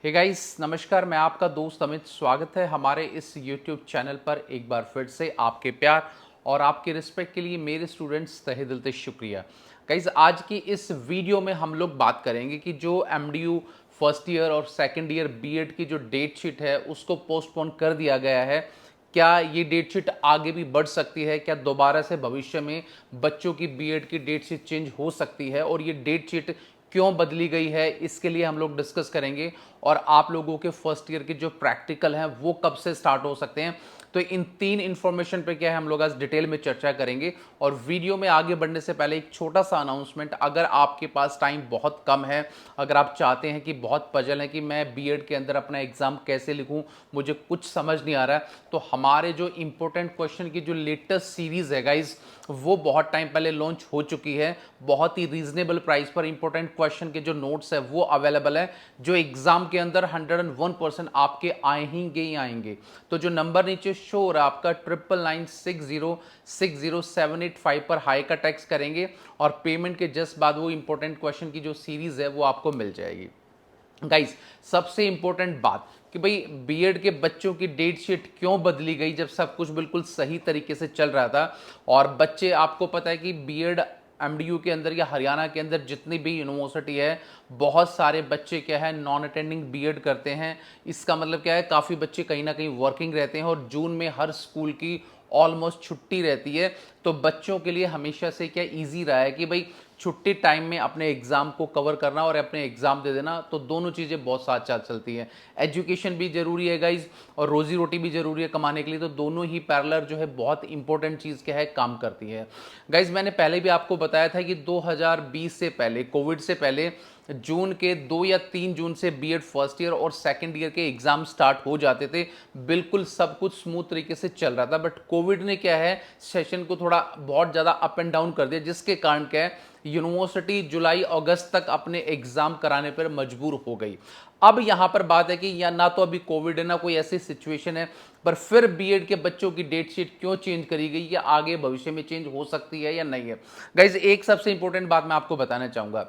Hey guys, नमस्कार। मैं आपका दोस्त अमित। स्वागत है हमारे इस YouTube चैनल पर। एक बार फिर से आपके प्यार और आपके रिस्पेक्ट के लिए मेरे स्टूडेंट्स तहे दिल से शुक्रिया। गाइस, आज की इस वीडियो में हम लोग बात करेंगे कि जो MDU फर्स्ट ईयर और सेकंड ईयर बीएड की जो डेट शीट है उसको पोस्टपोन कर दिया गया है। क्या ये डेट शीट आगे भी बढ़ सकती है? क्या दोबारा से भविष्य में बच्चों की बीएड की डेट शीट चेंज हो सकती है? और ये डेट शीट क्यों बदली गई है, इसके लिए हम लोग डिस्कस करेंगे। और आप लोगों के फर्स्ट ईयर के जो प्रैक्टिकल हैं वो कब से स्टार्ट हो सकते हैं, तो इन तीन इंफॉर्मेशन पे क्या है हम लोग आज डिटेल में चर्चा करेंगे। और वीडियो में आगे बढ़ने से पहले एक छोटा सा अनाउंसमेंट, अगर आपके पास टाइम बहुत कम है, अगर आप चाहते हैं कि बहुत पजल है कि मैं बीएड के अंदर अपना एग्जाम कैसे लिखूं, मुझे कुछ समझ नहीं आ रहा है, तो हमारे जो इंपॉर्टेंट क्वेश्चन की जो लेटेस्ट सीरीज है गाइज, वो बहुत टाइम पहले लॉन्च हो चुकी है। बहुत ही रीजनेबल प्राइस पर इंपॉर्टेंट क्वेश्चन के जो नोट्स है वो अवेलेबल है, जो एग्जाम के अंदर 101% आपके आएंगे ही आएंगे। तो जो नंबर नीचे शो हो रहा है आपका 9996060785 पर हाई का टेक्स्ट करेंगे और पेमेंट के जस्ट बाद वो इंपॉर्टेंट क्वेश्चन की जो सीरीज है वो आपको मिल जाएगी। गाइस, सबसे इंपॉर्टेंट बात कि भाई बीएड के बच्चों की डेट शीट क्यों बदली गई जब सब कुछ बिल्कुल सही तरीके से चल रहा था। और बच्चे, आपको पता है कि बीएड एमडीयू के अंदर या हरियाणा के अंदर जितनी भी यूनिवर्सिटी है, बहुत सारे बच्चे क्या है नॉन अटेंडिंग बीएड करते हैं। इसका मतलब क्या है, काफ़ी बच्चे कहीं ना कहीं वर्किंग रहते हैं और जून में हर स्कूल की ऑलमोस्ट छुट्टी रहती है। तो बच्चों के लिए हमेशा से क्या इजी रहा है कि भाई छुट्टी टाइम में अपने एग्जाम को कवर करना और अपने एग्जाम दे देना, तो दोनों चीज़ें बहुत साथ साथ चलती हैं। एजुकेशन भी जरूरी है गाइज, और रोजी रोटी भी जरूरी है कमाने के लिए, तो दोनों ही पैरेलल जो है बहुत इंपॉर्टेंट चीज़ क्या है काम करती है। गाइज, मैंने पहले भी आपको बताया था कि 2020 से पहले, कोविड से पहले जून के 2 या 3 जून से बीएड फर्स्ट ईयर और सेकंड ईयर के एग्जाम स्टार्ट हो जाते थे। बिल्कुल सब कुछ स्मूथ तरीके से चल रहा था, बट कोविड ने क्या है सेशन को थोड़ा बहुत ज़्यादा अप एंड डाउन कर दिया, जिसके कारण क्या है यूनिवर्सिटी जुलाई अगस्त तक अपने एग्जाम कराने पर मजबूर हो गई। अब यहां पर बात है कि या ना तो अभी कोविड है ना कोई ऐसी सिचुएशन है, पर फिर बीएड के बच्चों की डेट शीट क्यों चेंज करी गई, या आगे भविष्य में चेंज हो सकती है या नहीं है। गाइज, एक सबसे इंपॉर्टेंट बात मैं आपको बताना चाहूंगा।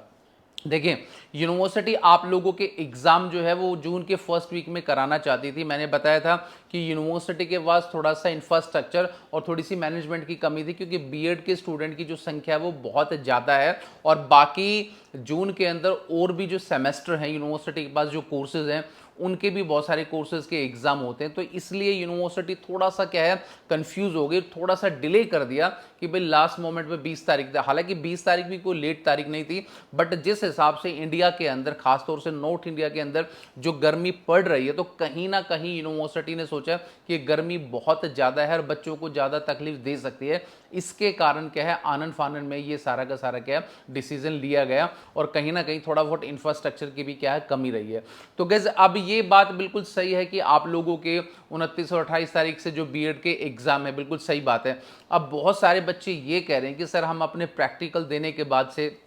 देखिए, यूनिवर्सिटी आप लोगों के एग्जाम जो है वो जून के फर्स्ट वीक में कराना चाहती थी। मैंने बताया था कि यूनिवर्सिटी के पास थोड़ा सा इंफ्रास्ट्रक्चर और थोड़ी सी मैनेजमेंट की कमी थी, क्योंकि बीएड के स्टूडेंट की जो संख्या है वो बहुत ज़्यादा है। और बाकी जून के अंदर और भी जो सेमेस्टर हैं यूनिवर्सिटी के पास, जो कोर्सेज हैं उनके भी बहुत सारे कोर्सेज के एग्जाम होते हैं। तो इसलिए यूनिवर्सिटी थोड़ा सा क्या है कंफ्यूज हो गई, थोड़ा सा डिले कर दिया कि भाई लास्ट मोमेंट में 20 तारीख, हालांकि 20 तारीख भी कोई लेट तारीख नहीं थी, बट जिस हिसाब से इंडिया के अंदर, खासतौर से नॉर्थ इंडिया के अंदर जो गर्मी पड़ रही है, तो कहीं ना कहीं यूनिवर्सिटी ने सोचा कि गर्मी बहुत ज़्यादा है और बच्चों को ज़्यादा तकलीफ दे सकती है। इसके कारण क्या है आनन फानन में ये सारा का सारा क्या है डिसीजन लिया गया, और कहीं ना कहीं थोड़ा बहुत इंफ्रास्ट्रक्चर की भी क्या है कमी रही है। तो गैस, अब ये बात बिल्कुल सही है कि आप लोगों के 29 और 28 तारीख से जो बीएड के एग्जाम है, बिल्कुल सही बात है। अब बहुत सारे बच्चे ये कह रहे हैं कि सर, हम अपने प्रैक्टिकल देने के बाद से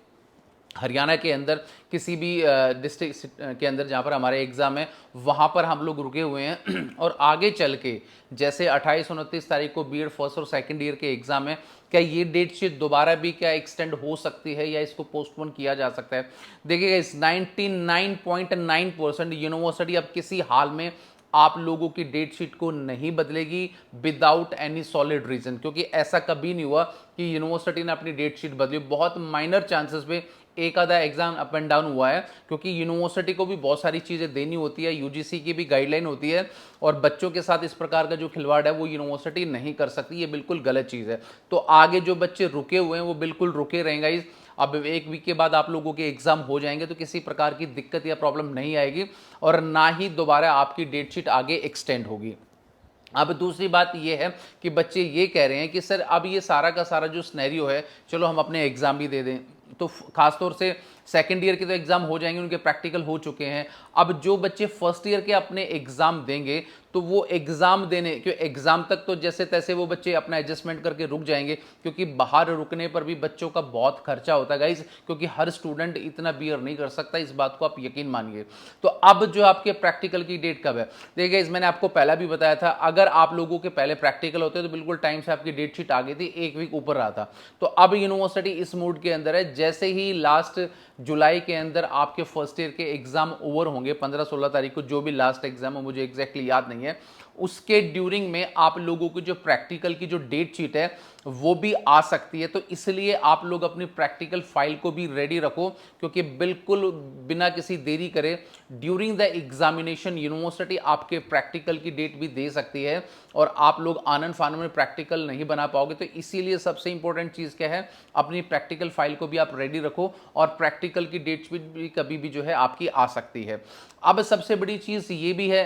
हरियाणा के अंदर किसी भी डिस्ट्रिक्ट के अंदर जहाँ पर हमारे एग्ज़ाम है वहाँ पर हम लोग रुके हुए हैं और आगे चल के जैसे 28-29 तारीख को बीएड फर्स्ट और सेकंड ईयर के एग्ज़ाम है, क्या ये डेट शीट दोबारा भी क्या एक्सटेंड हो सकती है या इसको पोस्टपोन किया जा सकता है। देखिएगा, इस 99.9% यूनिवर्सिटी अब किसी हाल में आप लोगों की डेट शीट को नहीं बदलेगी विदाउट एनी सॉलिड रीजन, क्योंकि ऐसा कभी नहीं हुआ कि यूनिवर्सिटी ने अपनी डेट शीट बदली। बहुत माइनर चांसेस पे एक आधा एग्जाम अप एंड डाउन हुआ है, क्योंकि यूनिवर्सिटी को भी बहुत सारी चीज़ें देनी होती है, यूजीसी की भी गाइडलाइन होती है, और बच्चों के साथ इस प्रकार का जो खिलवाड़ है वो यूनिवर्सिटी नहीं कर सकती, ये बिल्कुल गलत चीज़ है। तो आगे जो बच्चे रुके हुए हैं वो बिल्कुल रुके रहेंगे। अब एक वीक के बाद आप लोगों के एग्जाम हो जाएंगे, तो किसी प्रकार की दिक्कत या प्रॉब्लम नहीं आएगी, और ना ही दोबारा आपकी डेट शीट आगे एक्सटेंड होगी। अब दूसरी बात यह है कि बच्चे ये कह रहे हैं कि सर, अब ये सारा का सारा जो सिनेरियो है, चलो हम अपने एग्जाम भी दे दें, तो खासतौर से सेकेंड ईयर के तो एग्जाम हो जाएंगे, उनके प्रैक्टिकल हो चुके हैं। अब जो बच्चे फर्स्ट ईयर के अपने एग्जाम देंगे, तो वो एग्जाम देने क्यों एग्जाम तक तो जैसे तैसे वो बच्चे अपना एडजस्टमेंट करके रुक जाएंगे, क्योंकि बाहर रुकने पर भी बच्चों का बहुत खर्चा होता है गाइज, क्योंकि हर स्टूडेंट इतना बियर नहीं कर सकता, इस बात को आप यकीन मानिए। तो अब जो आपके प्रैक्टिकल की डेट कब है, देखिए मैंने आपको पहला भी बताया था, अगर आप लोगों के पहले प्रैक्टिकल होते तो बिल्कुल टाइम से आपकी डेट शीट आ गई थी, एक वीक ऊपर रहा था। तो अब यूनिवर्सिटी इस मूड के अंदर है, जैसे ही लास्ट जुलाई के अंदर आपके फर्स्ट ईयर के एग्जाम ओवर होंगे, 15-16 तारीख को जो भी लास्ट एग्जाम है, मुझे एग्जैक्टली याद नहीं है, उसके ड्यूरिंग में आप लोगों की जो प्रैक्टिकल की जो डेट शीट है वो भी आ सकती है। तो इसलिए आप लोग अपनी प्रैक्टिकल फाइल को भी रेडी रखो, क्योंकि बिल्कुल बिना किसी देरी करे ड्यूरिंग द एग्जामिनेशन यूनिवर्सिटी आपके प्रैक्टिकल की डेट भी दे सकती है और आप लोग आनन फानन में प्रैक्टिकल नहीं बना पाओगे। तो इसीलिए सबसे इंपॉर्टेंट चीज़ क्या है, अपनी प्रैक्टिकल फाइल को भी आप रेडी रखो और प्रैक्टिकल की डेट भी कभी भी जो है आपकी आ सकती है। अब सबसे बड़ी चीज़ ये भी है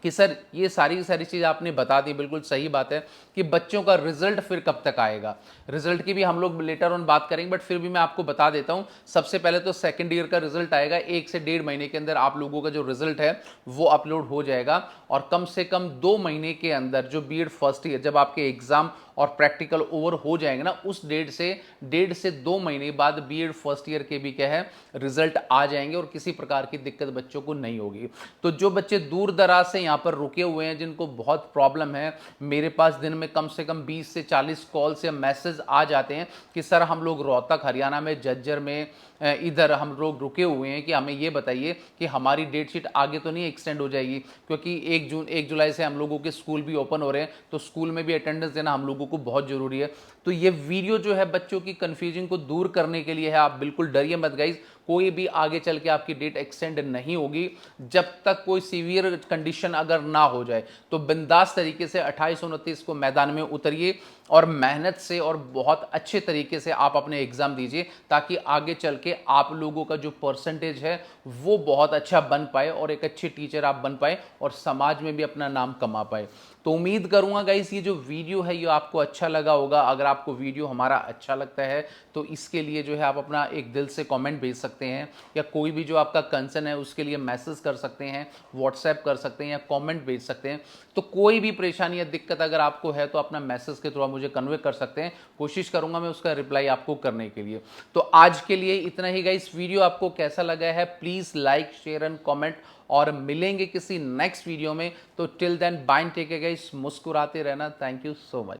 कि सर ये सारी चीज़ आपने बता दी, बिल्कुल सही बात है कि बच्चों का रिजल्ट फिर कब तक आएगा, रिजल्ट की भी हम लोग लेटर ऑन बात करेंगे, बट फिर भी मैं आपको बता देता हूं। सबसे पहले तो सेकंड ईयर का रिजल्ट आएगा, 1 से 1.5 महीने के अंदर आप लोगों का जो रिजल्ट है वो अपलोड हो जाएगा और कम से कम 2 महीने के अंदर जो बीएड फर्स्ट ईयर जब आपके एग्जाम और प्रैक्टिकल ओवर हो जाएंगे ना, उस डेट से 1.5 से 2 महीने बाद बीएड फर्स्ट ईयर के भी क्या है रिजल्ट आ जाएंगे और किसी प्रकार की दिक्कत बच्चों को नहीं होगी। तो जो बच्चे दूर दराज से यहाँ पर रुके हुए हैं, जिनको बहुत प्रॉब्लम है, मेरे पास दिन में कम से कम 20 से 40 कॉल्स या मैसेज आ जाते हैं कि सर हम लोग रोहतक हरियाणा में झज्जर में इधर हम लोग रुके हुए हैं कि हमें ये बताइए कि हमारी डेट शीट आगे तो नहीं एक्सटेंड हो जाएगी, क्योंकि 1 जुलाई से हम लोगों के स्कूल भी ओपन हो रहे हैं, तो स्कूल में भी अटेंडेंस देना हम लोगों को बहुत जरूरी है। तो ये वीडियो जो है बच्चों की कंफ्यूजन को दूर करने के लिए है, आप बिल्कुल डरिए मत गाइस, कोई भी आगे चल के आपकी डेट एक्सटेंड नहीं होगी जब तक कोई सीवियर कंडीशन अगर ना हो जाए। तो बिंदास तरीके से 28-29 को मैदान में उतरिए और मेहनत से और बहुत अच्छे तरीके से आप अपने एग्जाम दीजिए, ताकि आगे चल के आप लोगों का जो परसेंटेज है वो बहुत अच्छा बन पाए और एक अच्छे टीचर आप बन पाए और समाज में भी अपना नाम कमा पाए। तो उम्मीद करूंगा गाइस ये जो वीडियो है ये आपको अच्छा लगा होगा। अगर आपको वीडियो हमारा अच्छा लगता है तो इसके लिए जो है आप अपना एक दिल से कमेंट भेज सकते हैं, या कोई भी जो आपका कंसर्न है उसके लिए मैसेज कर सकते हैं, व्हाट्सएप कर सकते हैं या कमेंट भेज सकते हैं। तो कोई भी परेशानी या दिक्कत अगर आपको है तो अपना मैसेज के थ्रू मुझे कन्वे कर सकते हैं, कोशिश करूंगा मैं उसका रिप्लाई आपको करने के लिए। तो आज के लिए इतना ही गाइस, वीडियो आपको कैसा लगा है please like share and comment, और मिलेंगे किसी नेक्स्ट वीडियो में। तो till then bye, take care guys, मुस्कुराते रहना। Thank you so much.